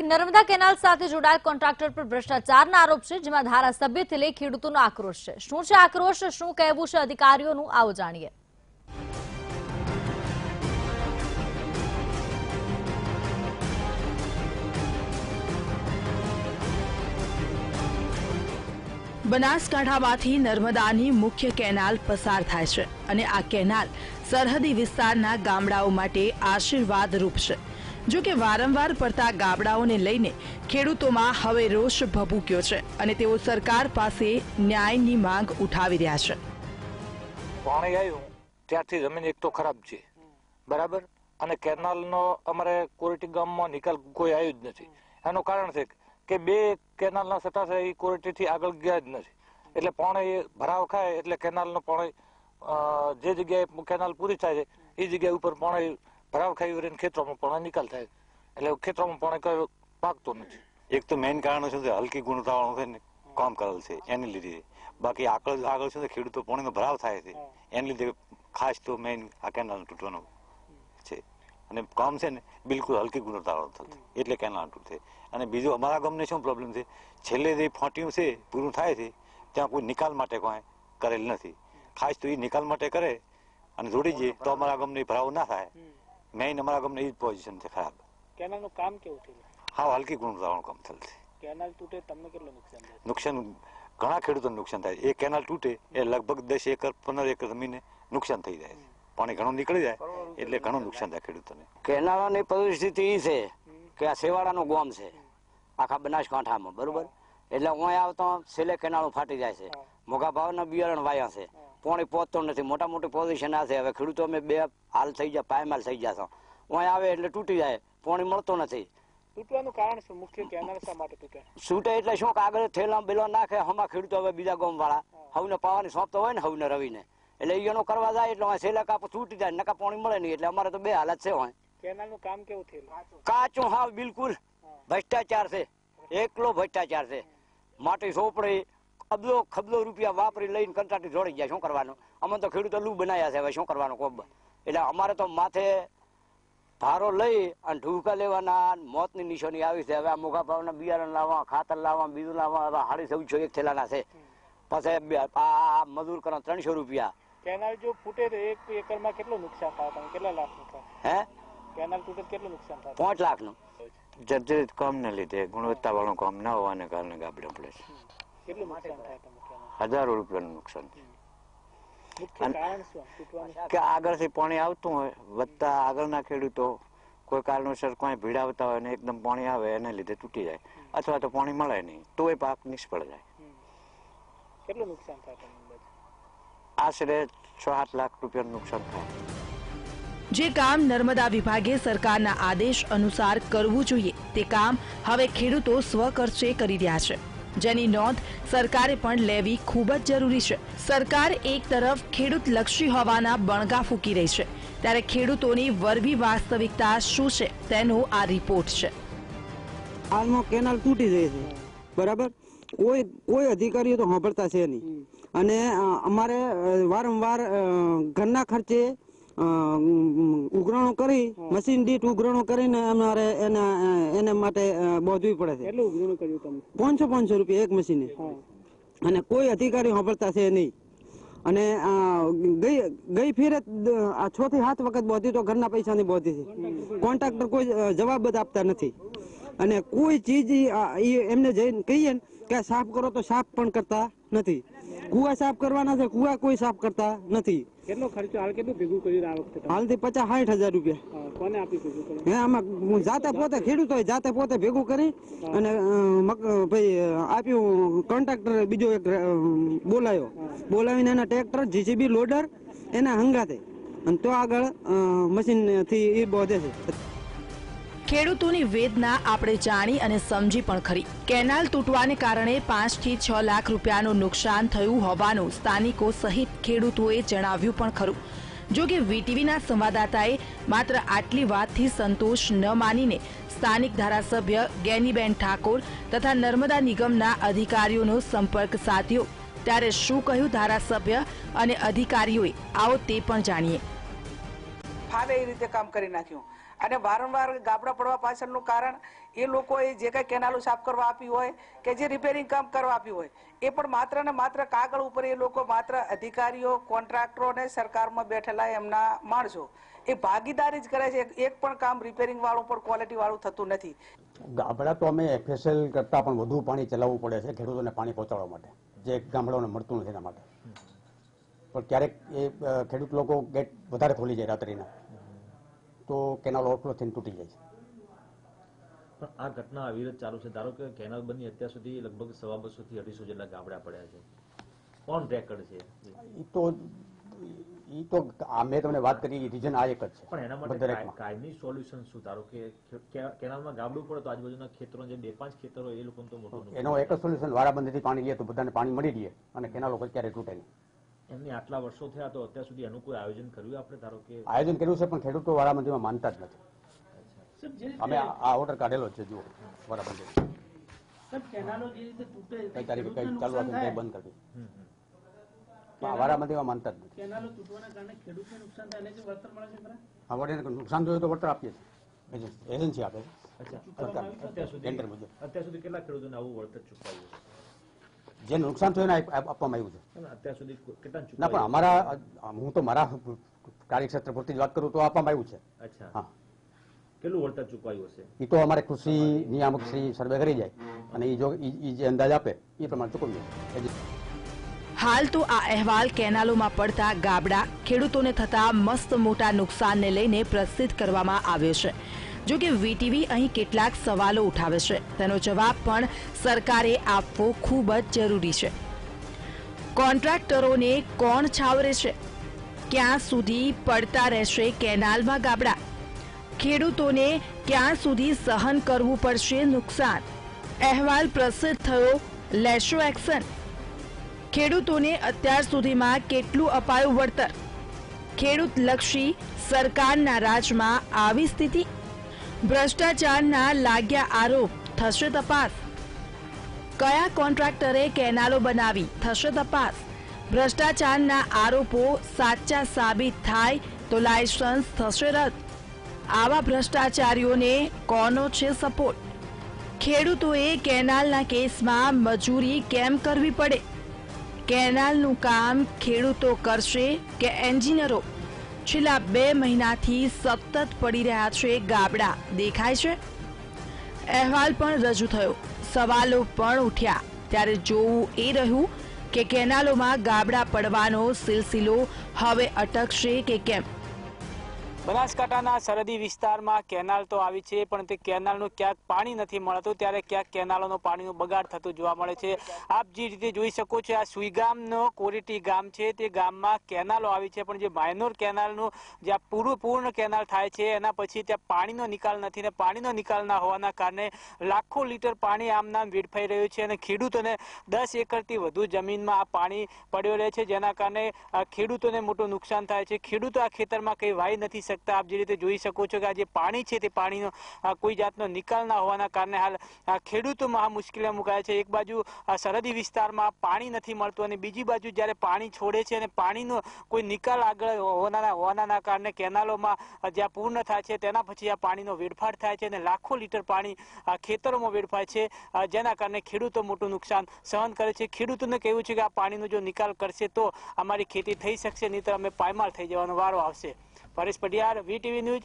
Narmada canal સાથે જોડાયેલ contractor પર ભ્રષ્ટાચારના આરોપ છે, જેમાં ધારાસભ્યથી લઈ ખેડૂતોનો આક્રોશ છે। શું છે આક્રોશ, શું કહેવું છે અધિકારીઓનું, આવો જાણીએ। બનાસકાંઠામાંથી નર્મદાની મુખ્ય કેનાલ પસાર થાય છે અને આ કેનાલ સરહદી વિસ્તારના ગામડાઓ માટે આશીર્વાદરૂપ છે। જો કે વારંવાર પડતા ગાબડાઓને લઈને ખેડૂતોમાં હવે રોષ ભભૂક્યો છે અને તેઓ સરકાર પાસે ન્યાયની માંગ ઉઠાવી રહ્યા છે। પાણી આવ્યું ત્યારથી જમીન એક તો ખરાબ છે, બરાબર, અને કેનાલનો અમારે કોરેટી ગામમાં નિકાલ કોઈ આવ્યું જ નથી। એનું કારણ છે કે બે કેનાલના સટા છે એ કોરેટીથી આગળ ગયા જ નથી, એટલે પાણી ભરાવ ખાય એટલે કેનાલનું પાણી જે જગ્યાએ કેનાલ પૂરી થાય છે એ જગ્યા ઉપર પાણી ભરાવ ખાઈ રહીને ખેતરોમાં પાણી નિકાલ થાય, એટલે ખેતરોમાં પાણી કઈ પાકતું નથી। એક તો મેઇન કારણ શું છે, હલકી ગુણવત્તાવાળું છે ને કામ કરેલ છે એની લીધે, બાકી આગળ શું છે ખેડૂતો પાણીનો ભરાવ થાય છે એની લીધે ખાસ તો મેઇન આ કેનાલ તૂટવાનું છે અને કામ છે ને બિલકુલ હલકી ગુણવત્તાવાળું થતું એટલે કેનાલ તૂટે। અને બીજું અમારા ગામને શું પ્રોબ્લેમ છે, છેલ્લે જે ફાટ્યું છે પૂરું થાય છે ત્યાં કોઈ નિકાલ માટે કોઈ કરેલ નથી, ખાસ તો એ નિકાલ માટે કરે અને જોડી જઈએ તો અમારા ગામને ભરાવ ના થાય। મેઇન અમારા ગામને એ જ પોઝિશન છે ખરાબ। કેનાલનું કામ કેવું થયું? હા, હલકી ગુણવત્તાવાળું કામ થયેલ છે। કેનાલ તૂટે તમને કેટલું નુકસાન થાય? નુકસાન ઘણા ખેડૂતોને નુકસાન થાય। એ કેનાલ તૂટે એ લગભગ 10 એકર 15 એકર જમીને નુકસાન થઈ જાય, પાણી ઘણું નીકળી જાય એટલે ઘણું નુકસાન થાય ખેડૂતોને। કેનાલની પરિસ્થિતિ એ છે કે આ સેવાડાનું ગામ છે આખા બનાસકાંઠામાં, બરોબર, એટલે અહીંયા આવતો છેલ્લે કેનાલો ફાટી જાય છે, મોઘા ભાવના બિયારણ વાયા છે, પાણી પહોંચતો નથી, મોટા મોટી પોઝિશન આ છે। હવે ખેડૂતો અમે બે હાલ થઈ જાય, પાયમાલ થઈ જશો, અહીંયા આવે એટલે તૂટી જાય, પાણી મળતો નથી। તૂટવાનું કારણ શું? મુખ્ય કેનાલ શા માટે તૂટે? તૂટે એટલે શું કે આગળ થેલા બેલો નાખે, હમણાં ખેડૂતો હવે બીજા ગામ વાળા હવને પાવાની સોંપતો હોય ને હવને રવિને, એટલે એનો કરવા જાય એટલે છેલ્લા કાપ તૂટી જાય, નકા પાણી મળે નહીં, એટલે અમારે તો બે હાલત છે। હોય કેનાલનું કામ કેવું થયું? કાચું, હા બિલકુલ ભ્રષ્ટાચાર છે, એકલો ભ્રષ્ટાચાર છે। માટી સોપડી અબલો ખબલો રૂપિયા વાપરી લઈને કંટ્રાક્ટર જોડી જાય, શું કરવાનું? અમે તો ખેડૂતો લૂ બનાવ્યા છે, હવે શું કરવાનું કોબ? એટલે અમારે તો માથે ભારો લઈ અને ઢૂકા લેવાના, મોતની નિશાની આવી છે। હવે આ મોઘા ભાવના બિયારણ લાવવા, ખાતર લાવવા, બીજું લાવવા, હવે 1450 એક થેલાના છે, પછી આ મજૂર કરો 300 રૂપિયા। કેનાલ જો ફૂટે તો એક એકરમાં કેટલું નુકસાન થાય? તમે કેટલા લાખનું થાય? હે, કેનાલ તૂટે કેટલું નુકસાન થાય? 5 લાખનું। જર્જરિત કામને લીધે, ગુણવત્તા વાળું કામ ના હોવાને કારણે ગાબડે પડે છે। કેટલું નુકસાન થાય તમને કેનાલ? હજારો રૂપિયાનું નુકસાન છે। મુખ્ય કારણ શું તૂટવાનું? કે આગળથી પાણી આવતું હોય, વધતા આગળના ખેડૂતો કોઈ કારણોસર કોઈ ભીડાવતા હોય ને એકદમ પાણી આવે એને લીધે તૂટી જાય, અથવા તો પાણી મળે નહીં તો એ પાક નિષ્ફળ જાય। કેટલું નુકસાન થાય તમને? આશરે 6-7 લાખ રૂપિયાનું નુકસાન થાય। જે કામ નર્મદા વિભાગે સરકારના આદેશ અનુસાર કરવું જોઈએ તે કામ હવે ખેડૂતો સ્વખર્ચે કરી રહ્યા છે, જેની નોંધ સરકારે પણ લેવી ખૂબ જ જરૂરી છે। સરકાર એક તરફ ખેડૂત લક્ષી હોવાના બણગા ફૂંકી રહી છે, ત્યારે ખેડૂતોની વરવી વાસ્તવિકતા શું છે તેનો આ રિપોર્ટ છે। હાલમાં કેનાલ તૂટી જાય છે, બરાબર, કોઈ અધિકારીઓ તો સાંભળતા છે નહીં, અને અમારે વારંવાર ઘરના ખર્ચે ઉઘરાણું કરી, મશીન દીઠ ઉઘરાણું કરીને અમારે એના માટે બોધવી પડે છે। કેટલું ઉઘરાણું કર્યું તમે? 500 રૂપિયા એક મશીને, અને કોઈ અધિકારી સાંભળતા છે નહીં। અને ગઈ ફેરે 6 થી 7 વખત બોધી તો ઘરના પૈસાની બોધી છે, કોન્ટ્રાક્ટર કોઈ જવાબ જ આપતા નથી, અને કોઈ ચીજ એમને જઈને કહીએ કે સાફ કરો તો સાફ પણ કરતા નથી। કુવા સાફ કરવાના છે, કુવા કોઈ સાફ કરતા નથી। કેટલો ખર્ચો હાલ કેટલું ભેગું કર્યું આ વખતે? હાલથી 50-60 હજાર રૂપિયા। કોને આપી ભેગું કર્યું? હે, આમાં જાતે પોતે ખેડૂતોએ જાતે પોતે ભેગું કરી અને ભાઈ આપ્યું। કોન્ટ્રાક્ટર બીજો એક બોલાવીને એના ટ્રેક્ટર, જીસીબી, લોડર એના હંગાતે, અને તો આગળ મશીન થી એ બોધે છે। ખેડૂતોની વેદના આપણે જાણી અને સમજી પણ ખરી। કેનાલ તૂટવાને કારણે 5 થી 6 લાખ રૂપિયાનું નુકસાન થયું હોવાનું સ્થાનિકો સહિત ખેડૂતોએ જણાવ્યું પણ ખરું। જો કે વીટીવીના સંવાદદાતાએ માત્ર આટલી વાતથી સંતોષ ન માનીને સ્થાનિક ધારાસભ્ય ગેનીબેન ઠાકોર તથા નર્મદા નિગમના અધિકારીઓનો સંપર્ક સાધ્યો, ત્યારે શું કહ્યું ધારાસભ્ય અને અધિકારીઓએ, આવો તે પણ જાણીએ। ફાવે એ રીતે કામ કરી નાખ્યું, અને વારંવાર ગાબડા પડવા પાછળનું કારણ એ લોકોએ જે કઈ કેનાલો સાફ કરવા આપી હોય કે જે રિપેરિંગ કામ કરવા આપ્યું હોય એ પણ માત્ર ને માત્ર કાગળ ઉપર એ લોકો માત્ર અધિકારીઓ કોન્ટ્રાક્ટરો ને સરકારમાં બેઠેલા એમના માણસો એ ભાગીદારી જ કરે છે. એક પણ કામ રિપેરિંગ વાળું પણ ક્વોલિટી વાળું થતું નથી. ગામડા તો અમે FSL કરતા પણ વધુ પાણી ચલાવવું પડે છે ખેડૂતોને પાણી પહોંચાડવા માટે, જે ગામડાઓને મળતું નથી એના માટે. પણ ક્યારેક એ ખેડૂત લોકો ગેટ વધારે ખોલી જાય રાત્રિના, તો કેનાલ ઓવરફ્લો થઈને તૂટી જાય છે. પણ આ ઘટના અવિરત ચાલુ છે. ધારો કે કેનાલ બની અત્યાર સુધી લગભગ 250 થી 250 જેટલા ગામડા પડ્યા છે. કોણ રેકર્ડ છે? એ તો મેં તમને વાત કરી, રીઝન આ એક જ છે. પણ એના માટે કાયમી સોલ્યુશન શું? ધારો કે કેનાલમાં ગાબડું પડે તો આજુબાજુના ખેતરો જે 2-5 ખેતરો એ લોકો તો મોટું એનો એક જ સોલ્યુશન, વારાબંધીથી પાણી લે તો બધાને પાણી મળી રહે અને કેનાલો ક્યારેય તૂટે નહીં. એમની આટલા વર્ષો થયા તો અત્યાર સુધી એનું કોઈ આયોજન કર્યું આપણે? ધારો કે આયોજન કર્યું છે પણ ખેડૂતો વારાબંધીમાં માનતા જ નથી. અમે આ ઓર્ડર કાઢેલો છે, જુઓ વારાબંધી કઈ તારીખે કઈ ચાલુ આપે કઈ બંધ કરી વારાબંધીમાં માનતા જ નથી. હા, વળે નુકસાન થયું તો વળતર આપીએ છીએ, એજન્સી આપે છે. અત્યાર સુધી કેટલા ખેડૂતોને આવું વળતર ચૂકવાયું? જે નુકસાન થયું એને આપવામાં આવ્યું છે. અત્યાર સુધી કેટલા? ના, પણ અમારા હું તો મારા કાર્યક્ષેત્ર પૂરતી જ વાત કરું તો આપવામાં આવ્યું છે. અચ્છા, હા. કેટલું વળતર ચૂકવાયું હશે? એ તો અમારે કૃષિ નિયામક શ્રી સર્વે કરી જાય અને એ જે અંદાજ આપે એ પ્રમાણે ચૂકવીએ. હાલ તો આ અહેવાલ કેનાલોમાં પડતા ગાબડા, ખેડૂતોને થતા મસ્ત મોટા નુકસાનને લઈને પ્રસિદ્ધ કરવામાં આવ્યો છે. જો કે વીટીવી અહીં કેટલાક સવાલો ઉઠાવે છે, તેનો જવાબ પણ સરકારે આપવો ખૂબ જ જરૂરી છે. કોન્ટ્રાક્ટરોને કોણ છાવરે છે? ક્યાં સુધી પડતા રહેશે કેનાલમાં ગાબડા? ખેડૂતોને ક્યાં સુધી સહન કરવું પડશે નુકસાન? અહેવાલ પ્રસિદ્ધ થયો, લેશો એક્શન? ખેડૂતોને અત્યાર સુધીમાં કેટલું અપાયું વળતર? ખેડૂતલક્ષી સરકારના રાજમાં આવી સ્થિતિ? ભ્રષ્ટાચારના લાગ્યા આરોપ, થશે તપાસ? કયા કોન્ટ્રાક્ટરે કેનાલો બનાવી, થશે તપાસ? ભ્રષ્ટાચારના આરોપો સાચા સાબિત થાય તો લાયસન્સ થશે રદ. આવા ભ્રષ્ટાચારીઓને કોનો છે સપોર્ટ? ખેડૂતોએ કેનાલના કેસમાં મજૂરી કેમ કરવી પડે? કેનાલનું કામ ખેડૂતો કરશે કે એન્જિનિયરો? છેલ્લા 2 મહિનાથી સતત પડી રહ્યા છે ગાબડા, દેખાય છે. અહેવાલ પણ રજૂ થયો, સવાલો પણ ઉઠ્યા. ત્યારે જોવું એ રહ્યું કે કેનાલોમાં ગાબડા પડવાનો સિલસિલો હવે અટકશે કે કેમ. બનાસકાંઠાના સરહદી વિસ્તારમાં કેનાલ તો આવી છે, પણ તે કેનાલનું ક્યાંક પાણી નથી મળતું, ત્યારે ક્યાંક કેનાલોનો પાણીનો બગાડ થતો જોવા મળે છે. આપ જે રીતે જોઈ શકો છો, આ સુઈગામનો કોરેટી ગામ છે, તે ગામમાં કેનાલો આવી છે, પણ જે માઇનોર કેનાલનું જ્યાં પૂર્ણ કેનાલ થાય છે એના પછી ત્યાં પાણીનો નિકાલ નથી, ને પાણીનો નિકાલ ના હોવાના કારણે લાખો લીટર પાણી આમ નામ વેડફાઈ રહ્યું છે અને ખેડૂતોને 10 એકરથી વધુ જમીનમાં આ પાણી પડ્યો રહે છે, જેના કારણે ખેડૂતોને મોટું નુકસાન થાય છે. ખેડૂતો આ ખેતરમાં કંઈ વાવી નથી શકતા. આપ જે રીતે જોઈ શકો છો કે આ જે પાણી છે તે પાણીનો કોઈ જાતનો નિકાલ ના હોવાના કારણે હાલ ખેડૂતોમાં આ મુશ્કેલીમાં મુકાય છે. એક બાજુ સરહદી વિસ્તારમાં પાણી નથી મળતું અને બીજી બાજુ જ્યારે પાણી છોડે છે અને પાણીનો કોઈ નિકાલ આગળ હોવાના કારણે કેનાલોમાં જ્યાં પૂર્ણ થાય છે તેના પછી આ પાણીનો વેડફાટ થાય છે અને લાખો લીટર પાણી ખેતરોમાં વેડફાય છે, જેના કારણે ખેડૂતો મોટું નુકસાન સહન કરે છે. ખેડૂતોને કહેવું છે કે આ પાણીનો જો નિકાલ કરશે તો અમારી ખેતી થઈ શકશે, નહીં તો અમે પાયમાલ થઈ જવાનો વારો આવશે. Paresh Padhiyar, VTV news.